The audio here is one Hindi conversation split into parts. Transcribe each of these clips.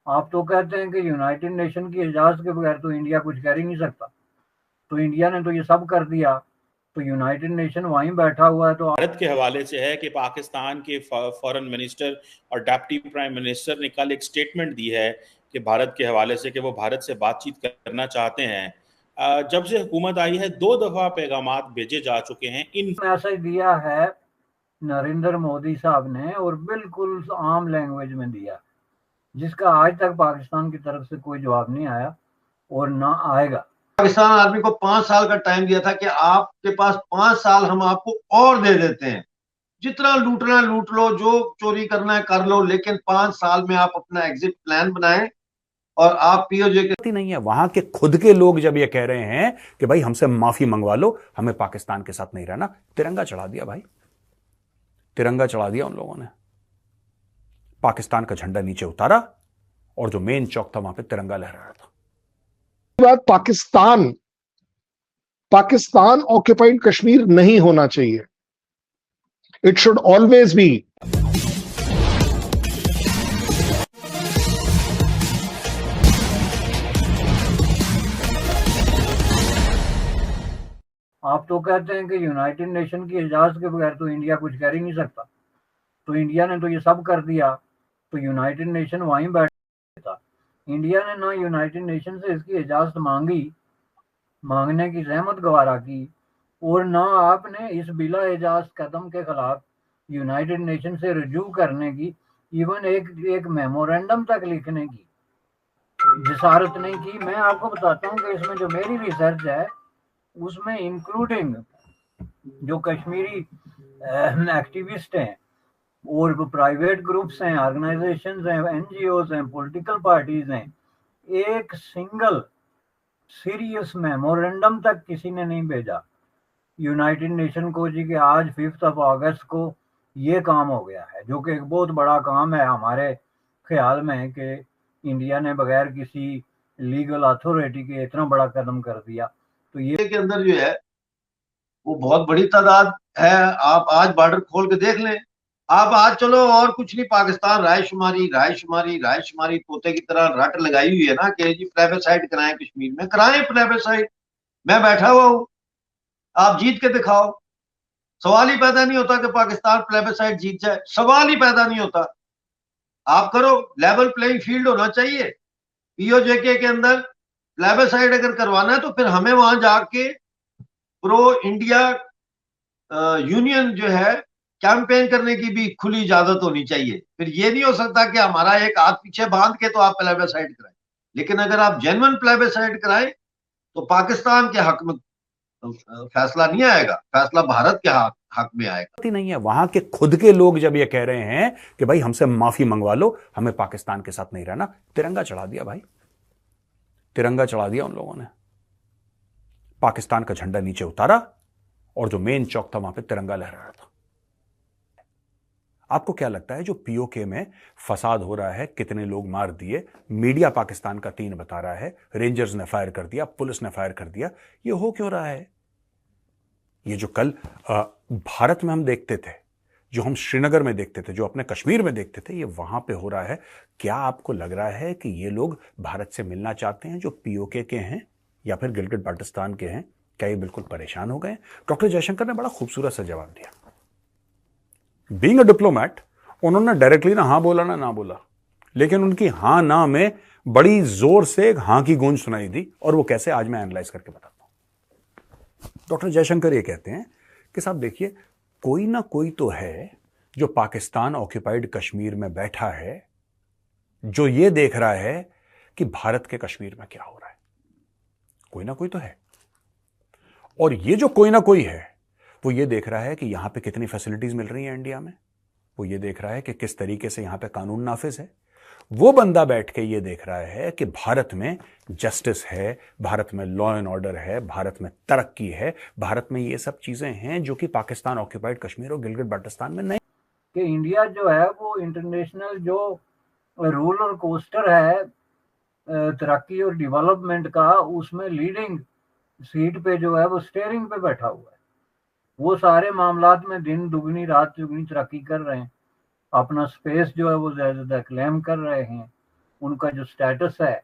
आप तो कहते हैं कि यूनाइटेड नेशन की इजाजत के बगैर तो इंडिया कुछ कर ही नहीं सकता, तो इंडिया ने तो ये सब कर दिया, तो यूनाइटेड नेशन वहीं बैठा हुआ है। तो भारत के हवाले से है कि पाकिस्तान के फॉरेन मिनिस्टर और डिप्टी प्राइम मिनिस्टर ने कल एक स्टेटमेंट दी है कि भारत के हवाले से कि वो भारत से बातचीत करना चाहते हैं। जब से हुकूमत आई है 2 दफा पैगामात भेजे जा चुके हैं। इन मैसेज दिया है नरेंद्र मोदी साहब ने, और बिल्कुल आम लैंग्वेज में दिया, जिसका आज तक पाकिस्तान की तरफ से कोई जवाब नहीं आया और ना आएगा। पाकिस्तान आर्मी को 5 साल का टाइम दिया था कि आपके पास 5 साल हम आपको और दे देते हैं, जितना लूटना लूट लो, जो चोरी करना है कर लो, लेकिन 5 साल में आप अपना एग्जिट प्लान बनाएं और आप पीओजे के नहीं है। वहां के खुद के लोग जब ये कह रहे हैं कि भाई हमसे माफी मंगवा लो, हमें पाकिस्तान के साथ नहीं रहना, तिरंगा चढ़ा दिया भाई, तिरंगा चढ़ा दिया उन लोगों ने, पाकिस्तान का झंडा नीचे उतारा और जो मेन चौक था वहां पे तिरंगा लहरा रहा था। बात पाकिस्तान ऑक्युपाइड कश्मीर नहीं होना चाहिए। It should always be. आप तो कहते हैं कि यूनाइटेड नेशन की इजाजत के बगैर तो इंडिया कुछ कर ही नहीं सकता, तो इंडिया ने तो ये सब कर दिया, तो यूनाइटेड नेशन वहीं बैठा था। इंडिया ने ना यूनाइटेड नेशन से इसकी इजाजत मांगने की रहमत गवारा की, और ना आपने इस बिला इजाजत कदम के खिलाफ यूनाइटेड नेशन से रजू करने की, इवन एक मेमोरेंडम तक लिखने की जिसारत नहीं की। मैं आपको बताता हूँ कि इसमें जो मेरी रिसर्च है उसमें इंक्लूडिंग जो कश्मीरी एक्टिविस्ट हैं और प्राइवेट ग्रुप्स हैं, ऑर्गेनाइजेशंस हैं, एनजीओज हैं, पॉलिटिकल पार्टीज हैं, एक सिंगल सीरियस मेमोरेंडम तक किसी ने नहीं भेजा यूनाइटेड नेशन को जी कि आज 5 अगस्त को ये काम हो गया है, जो कि एक बहुत बड़ा काम है हमारे ख्याल में कि इंडिया ने बगैर किसी लीगल अथॉरिटी के इतना बड़ा कदम कर दिया। तो ये के अंदर जो है वो बहुत बड़ी तादाद है। आप आज बॉर्डर खोल के देख लें, आप आज चलो और कुछ नहीं, पाकिस्तान रायशुमारी तोते की तरह रट लगाई हुई है ना कि जी प्लेबेसाइड कराएं कश्मीर में, कराएं प्लेबेसाइड, मैं बैठा हुआ हूं, आप जीत के दिखाओ। सवाल ही पैदा नहीं होता कि पाकिस्तान प्लेबेसाइड जीत जाए, सवाल ही पैदा नहीं होता। आप करो, लेवल प्लेइंग फील्ड होना चाहिए। पीओजेके के अंदर प्लेबेसाइड अगर करवाना है तो फिर हमें वहां जाके प्रो इंडिया यूनियन जो है कैंपेन करने की भी खुली इजाजत होनी चाहिए। फिर ये नहीं हो सकता कि हमारा एक हाथ पीछे बांध के तो आप प्लेबेसाइड कराएं, लेकिन अगर आप जेन्युइन प्लेबेसाइड कराएं तो पाकिस्तान के हक में फैसला नहीं आएगा, फैसला भारत के हक में आएगा। नहीं है। वहां के खुद के लोग जब ये कह रहे हैं कि भाई हमसे माफी मंगवा लो, हमें पाकिस्तान के साथ नहीं रहना, तिरंगा चढ़ा दिया भाई, तिरंगा चढ़ा दिया उन लोगों ने, पाकिस्तान का झंडा नीचे उतारा और जो मेन चौक था वहां पे तिरंगा लहरा रहा था। आपको क्या लगता है जो पीओके में फसाद हो रहा है, कितने लोग मार दिए, मीडिया पाकिस्तान का 3 बता रहा है, रेंजर्स ने फायर कर दिया, पुलिस ने फायर कर दिया, ये हो क्यों रहा है? ये जो कल भारत में हम देखते थे, जो हम श्रीनगर में देखते थे, जो अपने कश्मीर में देखते थे, ये वहां पे हो रहा है। क्या आपको लग रहा है कि ये लोग भारत से मिलना चाहते हैं जो पीओके के हैं या फिर गिलगित बाल्टिस्तान के हैं? क्या ये बिल्कुल परेशान हो गए? डॉक्टर जयशंकर ने बड़ा खूबसूरत सा जवाब दिया। बीइंग अ डिप्लोमैट, उन्होंने डायरेक्टली ना हाँ बोला ना बोला, लेकिन उनकी हाँ ना में बड़ी जोर से एक हाँ की गूंज सुनाई दी। और वो कैसे, आज मैं एनालाइज करके बताता हूं। डॉक्टर जयशंकर ये कहते हैं कि साहब देखिए, कोई ना कोई तो है जो पाकिस्तान ऑक्युपाइड कश्मीर में बैठा है, जो ये देख रहा है कि भारत के कश्मीर में क्या हो रहा है। कोई ना कोई तो है, और ये जो कोई ना कोई है वो ये देख रहा है कि यहां पे कितनी फैसिलिटीज मिल रही हैं इंडिया में, वो ये देख रहा है कि किस तरीके से यहां पे कानून नाफिज है। वो बंदा बैठ के ये देख रहा है कि भारत में जस्टिस है, भारत में लॉ एंड ऑर्डर है, भारत में तरक्की है, भारत में ये सब चीजें हैं जो कि पाकिस्तान ऑक्युपाइड कश्मीर और गिलगित बाल्टिस्तान में नहीं। कि इंडिया जो है वो इंटरनेशनल जो रोलर कोस्टर है तरक्की और डेवलपमेंट का, उसमें लीडिंग सीट पे जो है वो स्टीयरिंग पे बैठा हुआ है। वो सारे मामलात में दिन दुगनी रात चुगनी तरक्की कर रहे हैं, अपना स्पेस जो है वो ज्यादा क्लेम कर रहे हैं, उनका जो स्टेटस है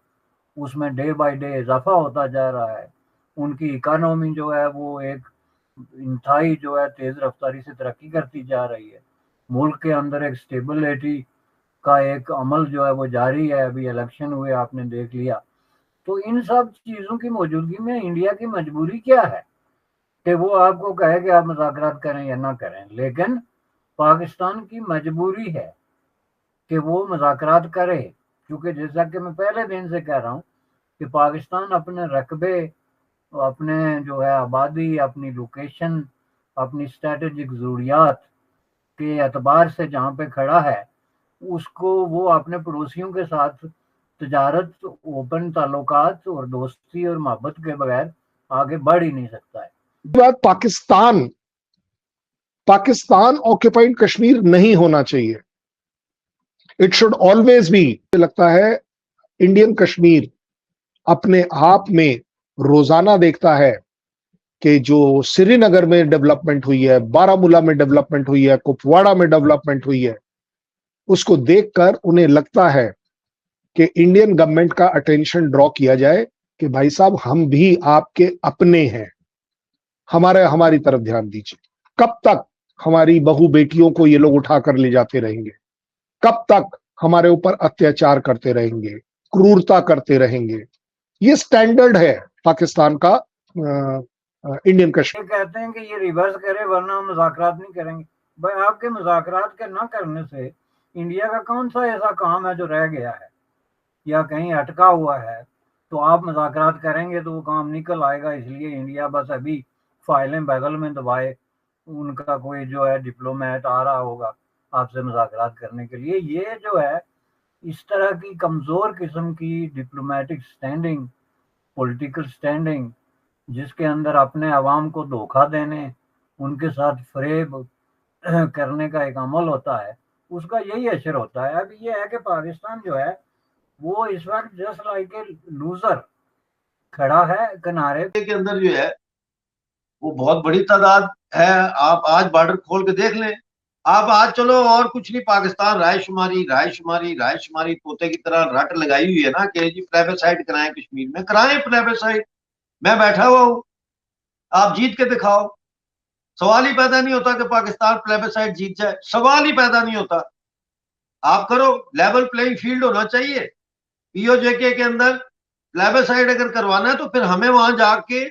उसमें डे बाय डे इजाफा होता जा रहा है। उनकी इकोनॉमी जो है वो एक इंतहाई जो है तेज रफ्तारी से तरक्की करती जा रही है। मुल्क के अंदर एक स्टेबिलिटी का एक अमल जो है वो जारी है। अभी इलेक्शन हुए, आपने देख लिया। तो इन सब चीज़ों की मौजूदगी में इंडिया की मजबूरी क्या है कि वो आपको कहे कि आप मुज़ाकरात करें या ना करें, लेकिन पाकिस्तान की मजबूरी है कि वो मुज़ाकरात करे, क्योंकि जैसा कि मैं पहले दिन से कह रहा हूँ कि पाकिस्तान अपने रकबे, अपने जो है आबादी, अपनी लोकेशन, अपनी स्ट्रेटेजिक ज़रूरियात के एतबार से जहाँ पे खड़ा है, उसको वो अपने पड़ोसियों के साथ तजारत, ओपन ताल्लुकात और दोस्ती और मोहब्बत के बगैर आगे बढ़ ही नहीं सकता है। बात पाकिस्तान ऑक्युपाइड कश्मीर नहीं होना चाहिए। इट शुड ऑलवेज बी, लगता है इंडियन कश्मीर अपने आप में रोजाना देखता है कि जो श्रीनगर में डेवलपमेंट हुई है, बारामूला में डेवलपमेंट हुई है, कुपवाड़ा में डेवलपमेंट हुई है, उसको देखकर उन्हें लगता है कि इंडियन गवर्नमेंट का अटेंशन ड्रॉ किया जाए कि भाई साहब हम भी आपके अपने हैं, हमारी तरफ ध्यान दीजिए। कब तक हमारी बहू बेटियों को ये लोग उठाकर ले जाते रहेंगे? कब तक हमारे ऊपर अत्याचार करते रहेंगे, क्रूरता करते रहेंगे? ये स्टैंडर्ड है पाकिस्तान का इंडियन कश्मीर। कहते हैं कि ये रिवर्स करे वरना हम मुज़ाकरात नहीं करेंगे। भाई आपके मुज़ाकरात के ना करने से इंडिया का कौन सा ऐसा काम है जो रह गया है या कहीं अटका हुआ है? तो आप मुज़ाकरात करेंगे तो वो काम निकल आएगा। इसलिए इंडिया बस अभी फाइलें बगल में दबाए, उनका कोई जो है डिप्लोमेट आ रहा होगा आपसे मुज़ाकरात करने के लिए। ये जो है इस तरह की कमज़ोर किस्म की डिप्लोमेटिक स्टैंडिंग, पॉलिटिकल स्टैंडिंग, जिसके अंदर अपने अवाम को धोखा देने, उनके साथ फरेब करने का एक अमल होता है, उसका यही असर होता है। अब ये है कि पाकिस्तान जो है वो इस वक्त जस्ट लाइक ए लूजर खड़ा है किनारे के अंदर जो है वो बहुत बड़ी तादाद है। आप आज बॉर्डर खोल के देख लें। आप आज चलो और कुछ नहीं, पाकिस्तान रायशुमारी तोते की तरह रट लगाई हुई है ना कि जी प्लेबेसाइट कराएं कश्मीर में, कराएं प्लेबेसाइट। मैं बैठा हुआ हूं, आप जीत के दिखाओ। सवाल ही पैदा नहीं होता कि पाकिस्तान प्लेबेसाइट जीत जाए, सवाल ही पैदा नहीं होता। आप करो, लेवल प्लेइंग फील्ड होना चाहिए। पीओजेके के अंदर प्लेबेसाइट अगर करवाना है तो फिर हमें वहां जाके।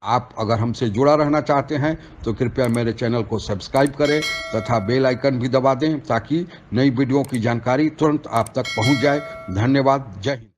आप अगर हमसे जुड़ा रहना चाहते हैं तो कृपया मेरे चैनल को सब्सक्राइब करें तथा बेल आइकन भी दबा दें ताकि नई वीडियो की जानकारी तुरंत आप तक पहुंच जाए। धन्यवाद। जय हिंद।